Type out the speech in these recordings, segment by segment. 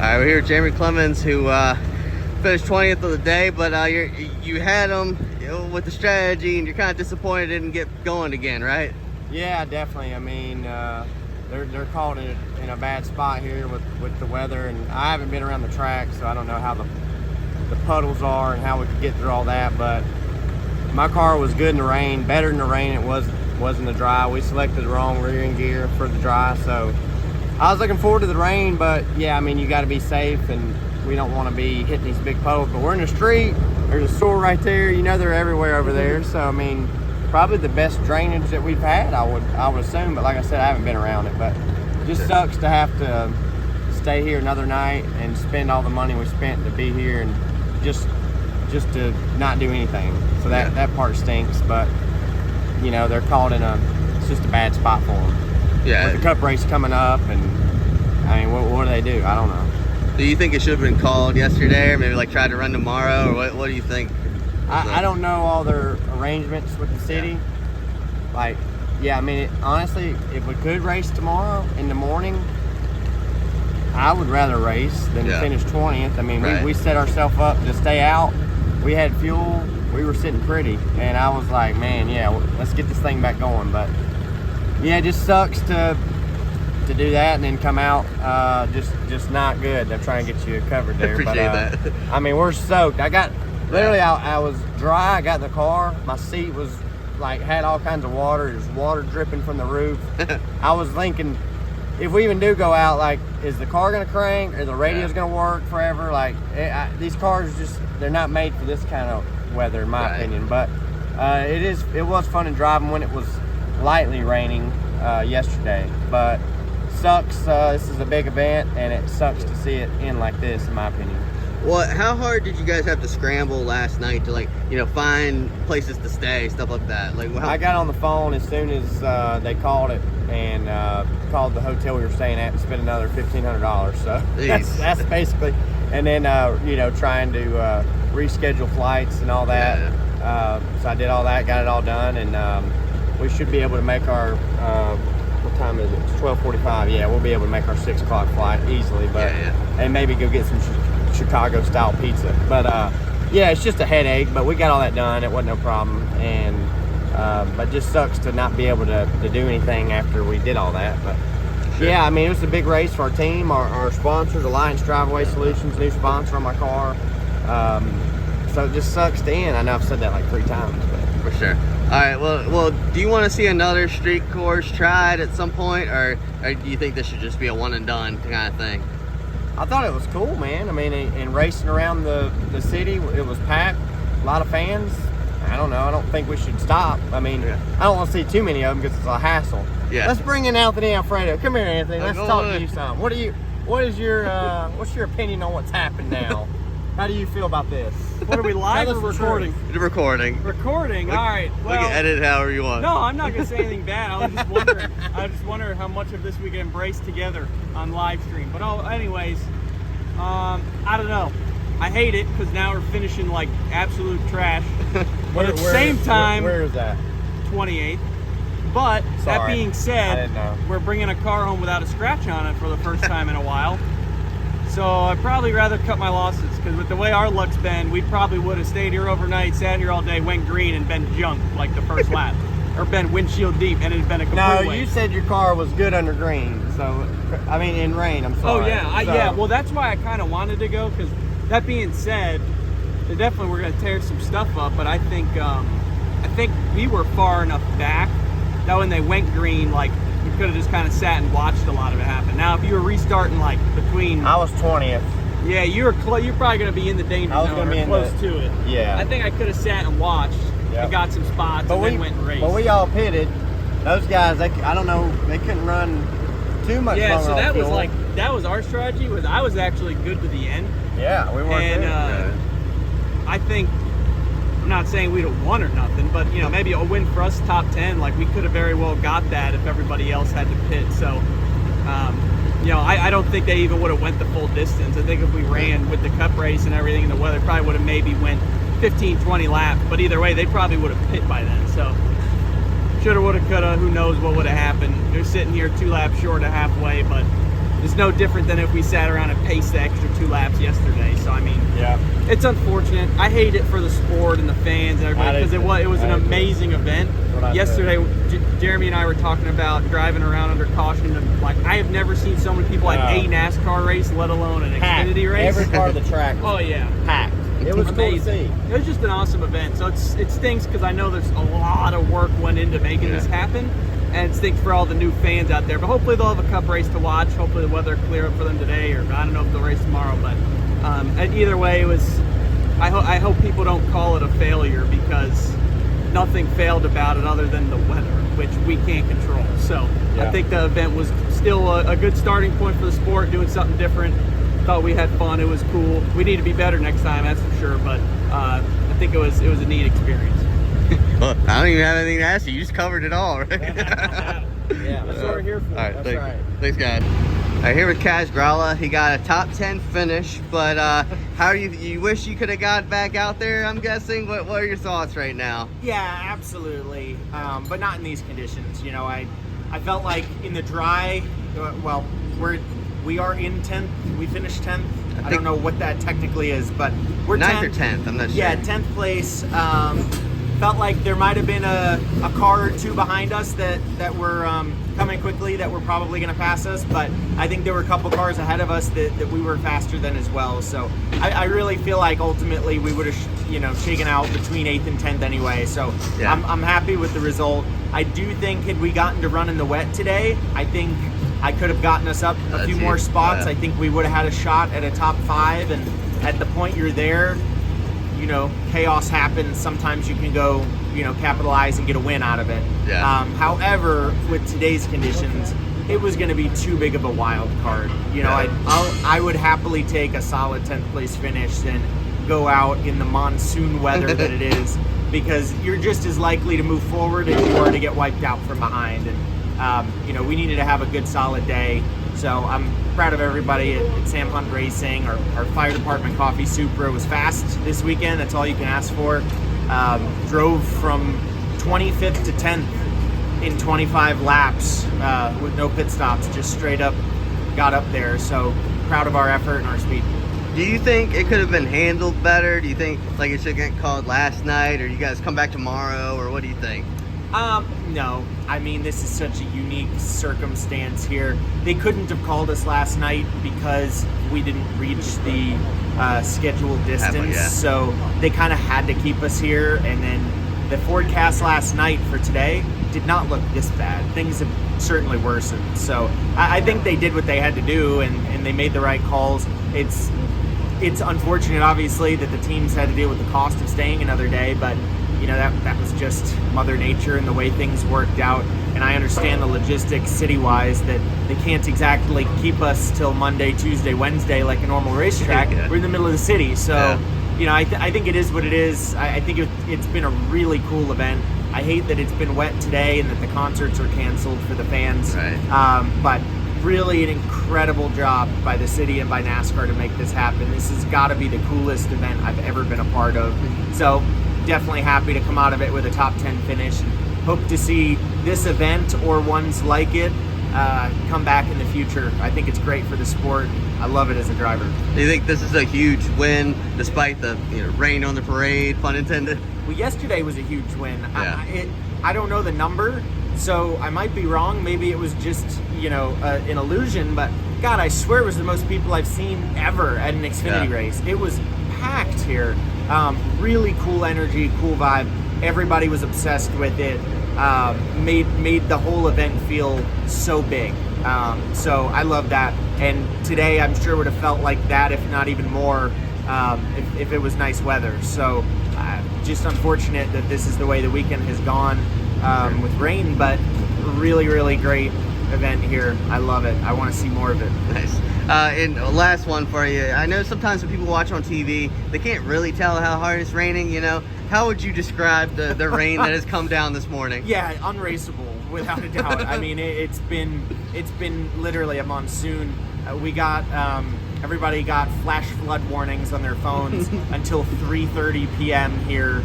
right, we're here with Jeremy Clements, who finished 20th of the day, but you had him with the strategy, and you're kind of disappointed it didn't get going again, right? Yeah, definitely. I mean, they're caught in a bad spot here with the weather, and I haven't been around the track, so I don't know how the puddles are and how we could get through all that. But my car was good in the rain, better in the rain it was in the dry. We selected the wrong rear end gear for the dry, so I was looking forward to the rain. But yeah, I mean, you got to be safe, and we don't want to be hitting these big puddles. But we're in the street. There's a store right there. You know, they're everywhere over there. So I mean, probably the best drainage that we've had, I would assume. But like I said, I haven't been around it. But it just sucks to have to stay here another night and spend all the money we spent to be here and just to not do anything. So that part stinks. But you know, they're caught it's just a bad spot for them. Yeah. With the cup race coming up, and I mean, what do they do? I don't know. Do you think it should have been called yesterday, or maybe like try to run tomorrow, or what do you think? I don't know all their arrangements with the city. Yeah. Like, yeah, I mean, honestly, if we could race tomorrow in the morning, I would rather race than finish 20th. I mean, we set ourselves up to stay out. We had fuel. We were sitting pretty, and I was like, man, yeah, let's get this thing back going. But yeah, it just sucks to do that and then come out just not good. They're trying to get you covered there. Appreciate that. I mean, we're soaked. I got literally, I was dry. I got in the car. My seat was like had all kinds of water. There's water dripping from the roof. I was thinking, if we even do go out, like, is the car gonna crank or the radio's gonna work forever? Like, these cars they're not made for this kind of weather, in my opinion. But it was fun in driving when it was lightly raining yesterday. But sucks. This is a big event, and it sucks to see it end like this, in my opinion. Well, how hard did you guys have to scramble last night to, like, you know, find places to stay, stuff like that? Like, I got on the phone as soon as they called it, and called the hotel we were staying at and spent another $1,500. So that's basically, and then you know, trying to reschedule flights and all that. Yeah. So I did all that, got it all done, and we should be able to make our what time is it? It's 12:45. Yeah, we'll be able to make our 6 o'clock flight easily, but and maybe go get some Chicago style pizza. But yeah, it's just a headache, but we got all that done. It wasn't no problem. And but just sucks to not be able to do anything after we did all that. But yeah, I mean, it was a big race for our team, our sponsors, Alliance Driveway Solutions, new sponsor on my car. So it just sucks to end. I know I've said that like 3 times, but for sure. All right, well, do you want to see another street course tried at some point, or do you think this should just be a one and done kind of thing? I thought it was cool, man. I mean, and racing around the city, it was packed, a lot of fans. I don't know, I don't think we should stop. I mean, I don't want to see too many of them because it's a hassle. Yeah. Let's bring in Anthony Alfredo. Come here, Anthony. Let's talk to you some. What's your opinion on what's happened now? How do you feel about this? What are we, live or recording? Recording. Recording. All right. Well, we can edit it however you want. No, I'm not gonna say anything bad. I was just wondering how much of this we can embrace together on live stream. But anyways, I don't know. I hate it because now we're finishing like absolute trash. But at the same time, where is that? 28th. But that being said, we're bringing a car home without a scratch on it for the first time in a while. So I'd probably rather cut my losses, because with the way our luck's been, we probably would have stayed here overnight, sat here all day, went green, and been junked like the first lap. Or been windshield deep, and it had been a complete waste. You said your car was good under green, so, I mean, in rain, I'm sorry. Oh, yeah, yeah, well, that's why I kind of wanted to go, because that being said, they definitely were going to tear some stuff up, but I think we were far enough back that when they went green, like, we could have just kind of sat and watched a lot of it happen. Now, if you were restarting like between, I was 20th. Yeah, you're probably going to be in the danger zone or close to it. Yeah. I think I could have sat and watched and got some spots, and then went and raced. But we all pitted. Those guys, I don't know, they couldn't run too much. Yeah, so that was our strategy. I was actually good to the end. Yeah, we weren't good. I think, I'm not saying we'd have won or nothing, but you know, maybe a win for us, top 10. Like, we could have very well got that if everybody else had to pit. So, you know, I don't think they even would have went the full distance. I think if we ran with the cup race and everything in the weather, probably would have maybe went 15, 20 laps. But either way, they probably would have pit by then. So, shoulda, woulda, coulda. Who knows what would have happened? They're sitting here 2 laps short of halfway, but it's no different than if we sat around and paced the extra 2 laps yesterday. So I mean, Yeah. it's unfortunate. I hate it for the sport and the fans and everybody because it was an amazing event. Yesterday, Jeremy and I were talking about driving around under caution. And, like, I have never seen so many people at a NASCAR race, let alone an Xfinity race. Every part of the track. Oh yeah, Packed. It was amazing. Cool to see. It was just an awesome event. So it stinks because I know there's a lot of work went into making this happen, and it stinks for all the new fans out there. But hopefully they'll have a cup race to watch. Hopefully the weather clear up for them today, or I don't know if they'll race tomorrow. But and either way, it was. I hope people don't call it a failure because nothing failed about it other than the weather, which we can't control. So I think the event was still a good starting point for the sport, doing something different. Thought we had fun. It was cool. We need to be better next time, that's for sure. But I think it was a neat experience. Well, I don't even have anything to ask you. You just covered it all, right? Yeah, that's what we're here for. All right, That's right. Thanks, guys. All right, here with Kaz Grala. He got a top 10 finish, but how are you wish you could have got back out there, I'm guessing? What are your thoughts right now? Yeah, absolutely. But not in these conditions. You know, I felt like in the dry, well, we are in 10th. We finished 10th. I don't know what that technically is, but we're 9th 10th. or 10th, I'm not sure. Yeah, 10th place. Felt like there might have been a car or two behind us that were coming quickly that were probably going to pass us, but I think there were a couple cars ahead of us that we were faster than as well. So I really feel like ultimately we would have shaken out between 8th and 10th anyway. So yeah. I'm happy with the result. I do think had we gotten to run in the wet today, I think I could have gotten us up a few more spots. Yeah. I think we would have had a shot at a top 5, and at the point you're there, chaos happens. Sometimes you can go, capitalize and get a win out of it. Yeah. However, with today's conditions, it was going to be too big of a wild card. I would happily take a solid 10th place finish than go out in the monsoon weather that it is, because you're just as likely to move forward as you are to get wiped out from behind. And we needed to have a good solid day. So I'm proud of everybody at Sam Hunt Racing. Our fire department coffee Supra was fast this weekend. That's all you can ask for. Drove from 25th to 10th in 25 laps with no pit stops, just straight up got up there. So proud of our effort and our speed. Do you think it could have been handled better? Do you think like it should get called last night, or you guys come back tomorrow, or what do you think? No. I mean, this is such a unique circumstance here. They couldn't have called us last night because we didn't reach the scheduled distance. Yeah. So they kind of had to keep us here. And then the forecast last night for today did not look this bad. Things have certainly worsened. So I think they did what they had to do, and they made the right calls. It's unfortunate, obviously, that the teams had to deal with the cost of staying another day, but that was just Mother Nature and the way things worked out. And I understand the logistics city-wise that they can't exactly keep us till Monday, Tuesday, Wednesday like a normal racetrack. Yeah. We're in the middle of the city. So, yeah. I think it is what it is. I think it's been a really cool event. I hate that it's been wet today and that the concerts are canceled for the fans. Right. But really an incredible job by the city and by NASCAR to make this happen. This has got to be the coolest event I've ever been a part of. So definitely happy to come out of it with a top 10 finish, and hope to see this event or ones like it come back in the future. I think it's great for the sport. I love it as a driver. Do you think this is a huge win despite the rain on the parade, pun intended? Well, yesterday was a huge win. Yeah. I don't know the number, so I might be wrong. Maybe it was just an illusion, but God, I swear it was the most people I've seen ever at an Xfinity race. It was packed here. Really cool energy, cool vibe. Everybody was obsessed with it. Made the whole event feel so big. So I love that. And today I'm sure would have felt like that, if not even more, if it was nice weather. So just unfortunate that this is the way the weekend has gone with rain, but really, really great event here. I love it. I want to see more of it. Nice. And last one for you. I know sometimes when people watch on TV, they can't really tell how hard it's raining, How would you describe the rain that has come down this morning? Yeah, unraceable, without a doubt. I mean, it's been literally a monsoon. Everybody got flash flood warnings on their phones until 3:30 p.m. here,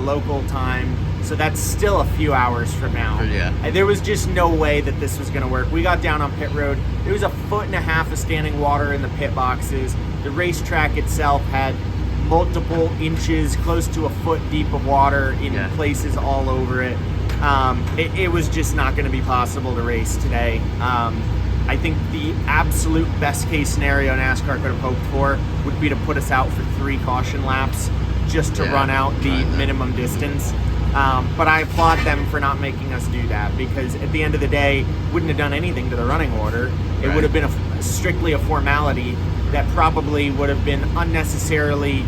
local time. So that's still a few hours from now. Yeah. There was just no way that this was going to work. We got down on pit road. There was 1.5 feet of standing water in the pit boxes. The racetrack itself had multiple inches, close to a foot deep of water in places all over it. It was just not going to be possible to race today. I think the absolute best case scenario NASCAR could have hoped for would be to put us out for 3 caution laps just to run out the minimum distance. But I applaud them for not making us do that, because at the end of the day, wouldn't have done anything to the running order. It would have been strictly a formality that probably would have been unnecessarily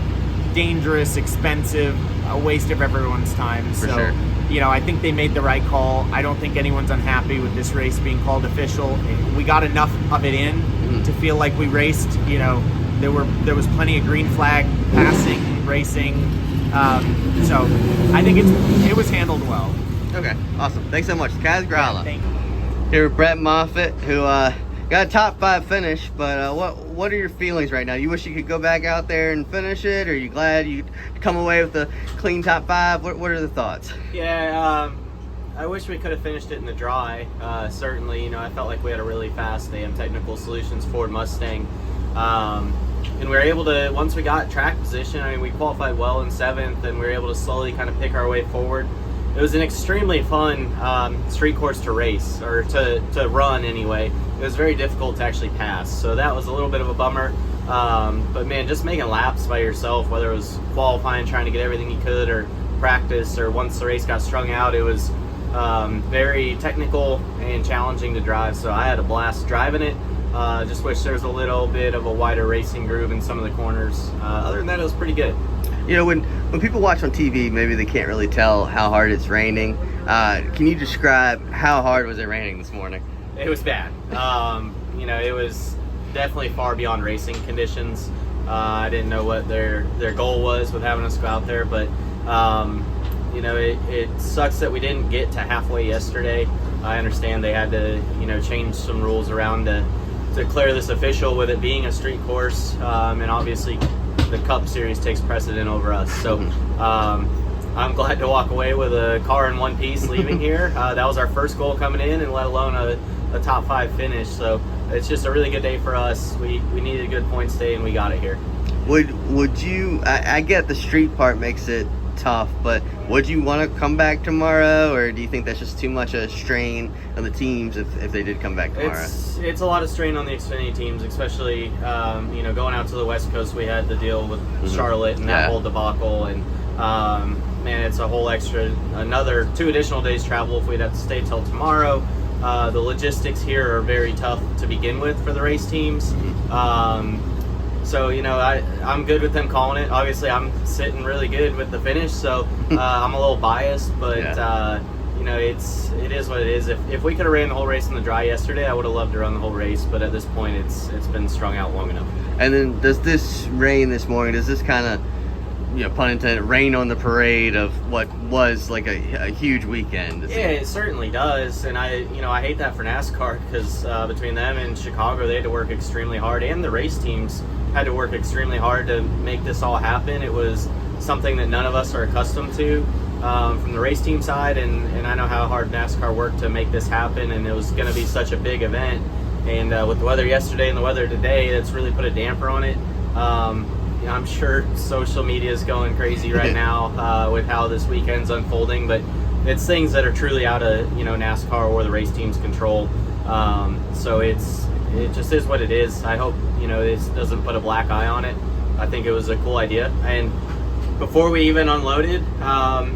dangerous, expensive, a waste of everyone's time. For sure. You know, I think they made the right call. I don't think anyone's unhappy with this race being called official. We got enough of it in to feel like we raced. You know, there was plenty of green flag passing, racing. So I think it was handled well. Okay, awesome. Thanks so much. Kaz Grala. Thank you. Here with Brett Moffitt, who got a top 5 finish, but what are your feelings right now? You wish you could go back out there and finish it, or are you glad you come away with a clean top 5? What are the thoughts? Yeah, I wish we could have finished it in the dry. Certainly, you know, I felt like we had a really fast AM Technical Solutions Ford Mustang. And we were able to, once we got track position, I mean, we qualified well in 7th, and we were able to slowly kind of pick our way forward. It was an extremely fun street course to race, or to run anyway. It was very difficult to actually pass, so that was a little bit of a bummer. But man, just making laps by yourself, whether it was qualifying, trying to get everything you could, or practice, or once the race got strung out, it was very technical and challenging to drive. So I had a blast driving it. Just wish there was a little bit of a wider racing groove in some of the corners. Other than that, it was pretty good. You know, when people watch on TV, maybe they can't really tell how hard it's raining. Can you describe how hard was it raining this morning? It was bad. You know, it was definitely far beyond racing conditions. I didn't know what their goal was with having us go out there, but you know, it sucks that we didn't get to halfway yesterday. I understand they had to, you know, change some rules around to declare this official with it being a street course, and obviously the Cup Series takes precedent over us. So I'm glad to walk away with a car in one piece leaving here. That was our first goal coming in, and let alone a top 5 finish. So it's just a really good day for us. We needed a good points day, and we got it here. Would you? I get the street part makes it tough, but would you want to come back tomorrow, or do you think that's just too much a strain on the teams if they did come back tomorrow? It's a lot of strain on the Xfinity teams, especially you know, going out to the West Coast. We had to deal with Charlotte and that whole debacle, and man, it's a whole another 2 additional days travel if we'd have to stay till tomorrow. The logistics here are very tough to begin with for the race teams. So, you know, I'm good with them calling it. Obviously, I'm sitting really good with the finish, so I'm a little biased, but you know, it is what it is. If we could have ran the whole race in the dry yesterday, I would have loved to run the whole race, but at this point, it's been strung out long enough. And then does this rain this morning, does this kind of, you know, pun intended, rain on the parade of what was like a huge weekend? Yeah, it certainly does, and I hate that for NASCAR, because between them and Chicago, they had to work extremely hard, and the race teams had to work extremely hard to make this all happen. It was something that none of us are accustomed to from the race team side, and I know how hard NASCAR worked to make this happen, and it was going to be such a big event. And with the weather yesterday and the weather today, that's really put a damper on it. You know, I'm sure social media is going crazy right now with how this weekend's unfolding, but it's things that are truly out of, you know, NASCAR or the race team's control. So it just is what it is. I hope, you know, this doesn't put a black eye on it. I think it was a cool idea. And before we even unloaded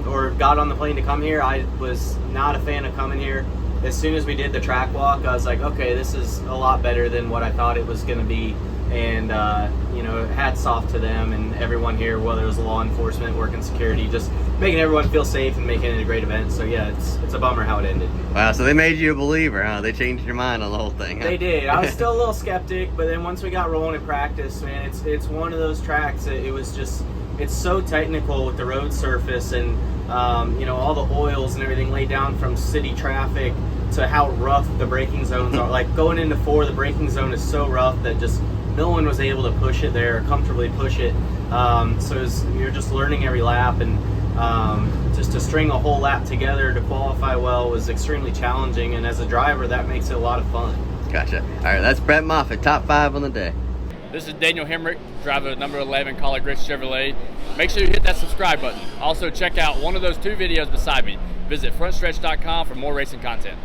or got on the plane to come here, I was not a fan of coming here. As soon as we did the track walk, I was like, okay, this is a lot better than what I thought it was going to be. And, you know, hats off to them and everyone here, whether it was law enforcement, working security, just making everyone feel safe and making it a great event. So, yeah, it's a bummer how it ended. Wow, so they made you a believer, huh? They changed your mind on the whole thing, huh? They did. I was still a little skeptic, but then once we got rolling in practice, man, it's one of those tracks that it was just, it's so technical with the road surface and, you know, all the oils and everything laid down from city traffic to how rough the braking zones are. Like, going into 4, the braking zone is so rough that just no one was able to push it there, comfortably push it. So you're just learning every lap, and just to string a whole lap together to qualify well was extremely challenging, and as a driver, that makes it a lot of fun. Gotcha. All right, that's Brett Moffitt, top 5 on the day. This is Daniel Hemrick, driver of number 11 Collar Grit Chevrolet. Make sure you hit that subscribe button. Also, check out one of those 2 videos beside me. Visit frontstretch.com for more racing content.